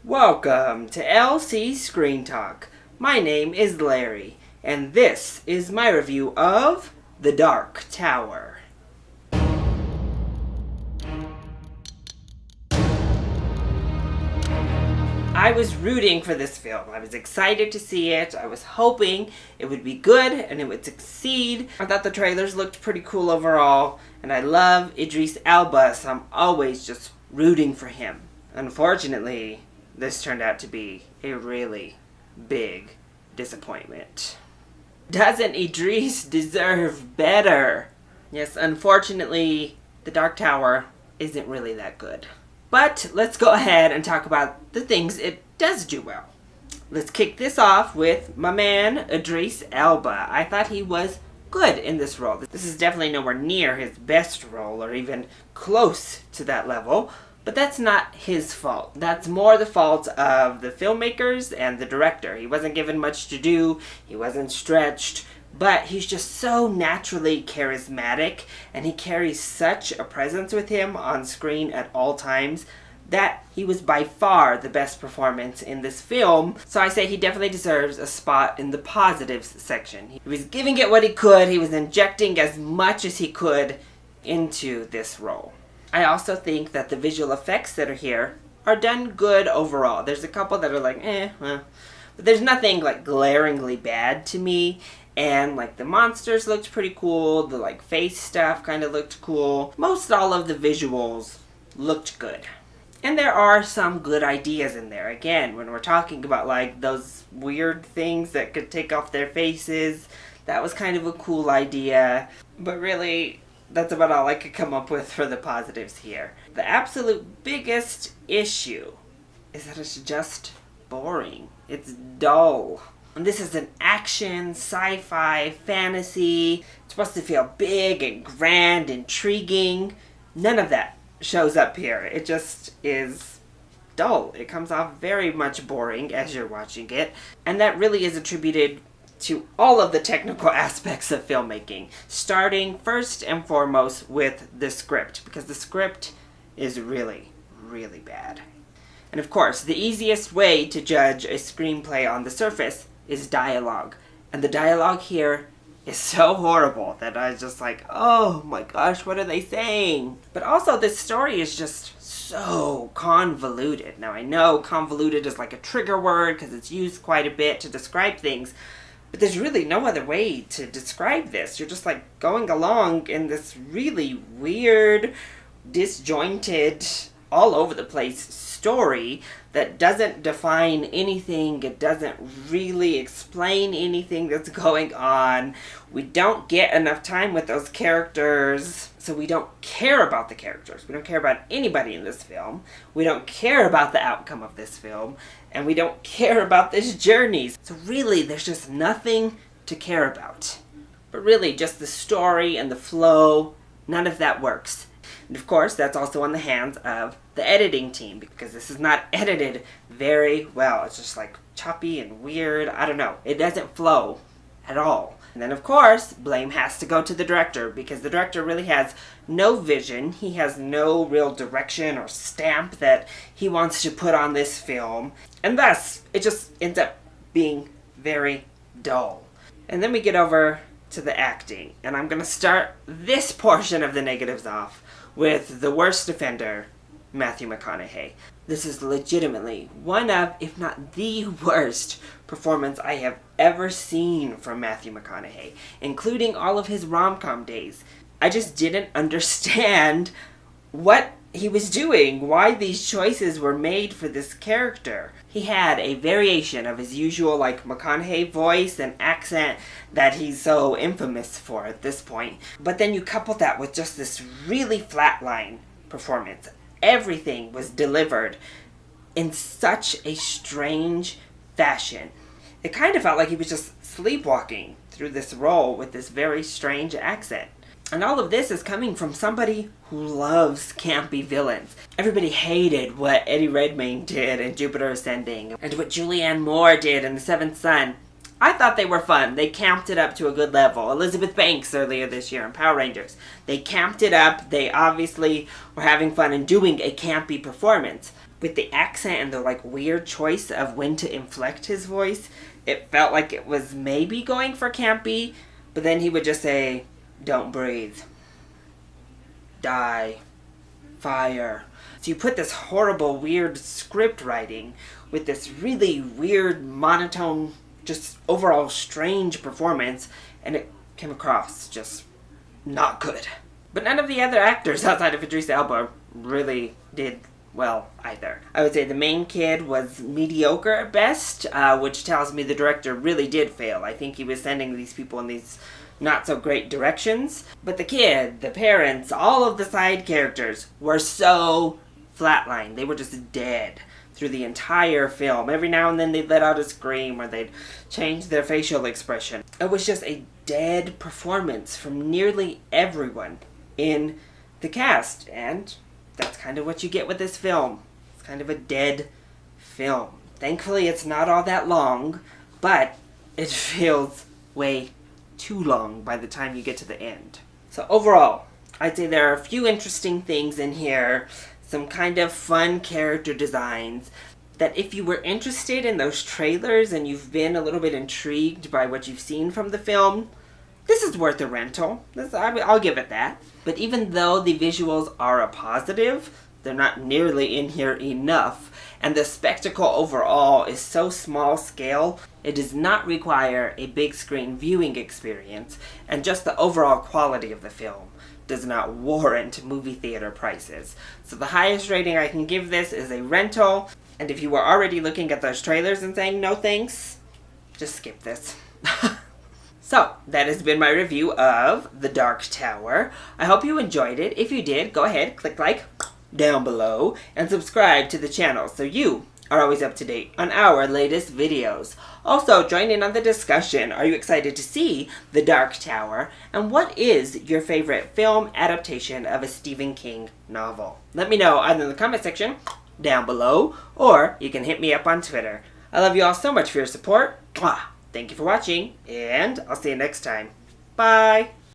Welcome to LC Screen Talk. My name is Larry, and this is my review of The Dark Tower. I was rooting for this film. I was excited to see it. I was hoping it would be good and it would succeed. I thought the trailers looked pretty cool overall, and I love Idris Elba, so I'm always just rooting for him. Unfortunately, this turned out to be a really big disappointment. Doesn't Idris deserve better? Yes, unfortunately, The Dark Tower isn't really that good. But let's go ahead and talk about the things it does do well. Let's kick this off with my man, Idris Elba. I thought he was good in this role. This is definitely nowhere near his best role or even close to that level. But that's not his fault. That's more the fault of the filmmakers and the director. He wasn't given much to do. He wasn't stretched. But he's just so naturally charismatic, and he carries such a presence with him on screen at all times that he was by far the best performance in this film. So I say he definitely deserves a spot in the positives section. He was giving it what he could. He was injecting as much as he could into this role. I also think that the visual effects that are here are done good overall. There's a couple that are like, but there's nothing like glaringly bad to me. And like the monsters looked pretty cool. The like face stuff kind of looked cool. Most all of the visuals looked good. And there are some good ideas in there. Again, when we're talking about like those weird things that could take off their faces, that was kind of a cool idea. But really, that's about all I could come up with for the positives here. The absolute biggest issue is that it's just boring. It's dull. And this is an action, sci-fi, fantasy. It's supposed to feel big and grand, intriguing. None of that shows up here. It just is dull. It comes off very much boring as you're watching it. And that really is attributed to all of the technical aspects of filmmaking. Starting first and foremost with the script, because the script is really, really bad. And of course, the easiest way to judge a screenplay on the surface is dialogue. And the dialogue here is so horrible that I was just like, oh my gosh, what are they saying? But also this story is just so convoluted. Now I know convoluted is like a trigger word because it's used quite a bit to describe things, but there's really no other way to describe this. You're just like going along in this really weird, disjointed, all over the place story that doesn't define anything. It doesn't really explain anything that's going on. We don't get enough time with those characters, so we don't care about the characters. We don't care about anybody in this film. We don't care about the outcome of this film, and we don't care about this journey. So really, there's just nothing to care about. But really, just the story and the flow, none of that works. And of course, that's also on the hands of the editing team, because this is not edited very well. It's just like choppy and weird. I don't know. It doesn't flow at all. And then of course, blame has to go to the director, because the director really has no vision. He has no real direction or stamp that he wants to put on this film. And thus, it just ends up being very dull. And then we get over to the acting. And I'm going to start this portion of the negatives off with the worst offender, Matthew McConaughey. This is legitimately one of, if not the worst performance I have ever seen from Matthew McConaughey, including all of his rom-com days. I just didn't understand what he was doing, why these choices were made for this character. He had a variation of his usual like McConaughey voice and accent that he's so infamous for at this point. But then you couple that with just this really flatline performance. Everything was delivered in such a strange fashion. It kind of felt like he was just sleepwalking through this role with this very strange accent. And all of this is coming from somebody who loves campy villains. Everybody hated what Eddie Redmayne did in Jupiter Ascending, and what Julianne Moore did in The Seventh Son. I thought they were fun. They camped it up to a good level. Elizabeth Banks earlier this year in Power Rangers. They camped it up. They obviously were having fun and doing a campy performance. with the accent and the like weird choice of when to inflect his voice, it felt like it was maybe going for campy, but then he would just say, "Don't breathe. Die. Fire." So you put this horrible, weird script writing with this really weird, monotone, just overall strange performance, and it came across just not good. But none of the other actors outside of Idris Elba really did well either. I would say the main kid was mediocre at best, which tells me the director really did fail. I think he was sending these people in these not so great directions. But the kid, the parents, all of the side characters were so flatlined. They were just dead through the entire film. Every now and then they'd let out a scream or they'd change their facial expression. It was just a dead performance from nearly everyone in the cast, and that's kind of what you get with this film. It's kind of a dead film. Thankfully it's not all that long, but it feels way too long by the time you get to the end. So overall, I'd say there are a few interesting things in here, some kind of fun character designs, that if you were interested in those trailers and you've been a little bit intrigued by what you've seen from the film, this is worth a rental. I'll give it that. But even though the visuals are a positive, they're not nearly in here enough. And the spectacle overall is so small scale, it does not require a big screen viewing experience. And just the overall quality of the film does not warrant movie theater prices. So the highest rating I can give this is a rental. And if you were already looking at those trailers and saying no thanks, just skip this. So, that has been my review of The Dark Tower. I hope you enjoyed it. If you did, go ahead, click like down below, and subscribe to the channel so you are always up to date on our latest videos. Also, join in on the discussion. Are you excited to see The Dark Tower? And what is your favorite film adaptation of a Stephen King novel? Let me know either in the comment section down below, or you can hit me up on Twitter. I love you all so much for your support. Mwah! Thank you for watching, and I'll see you next time. Bye!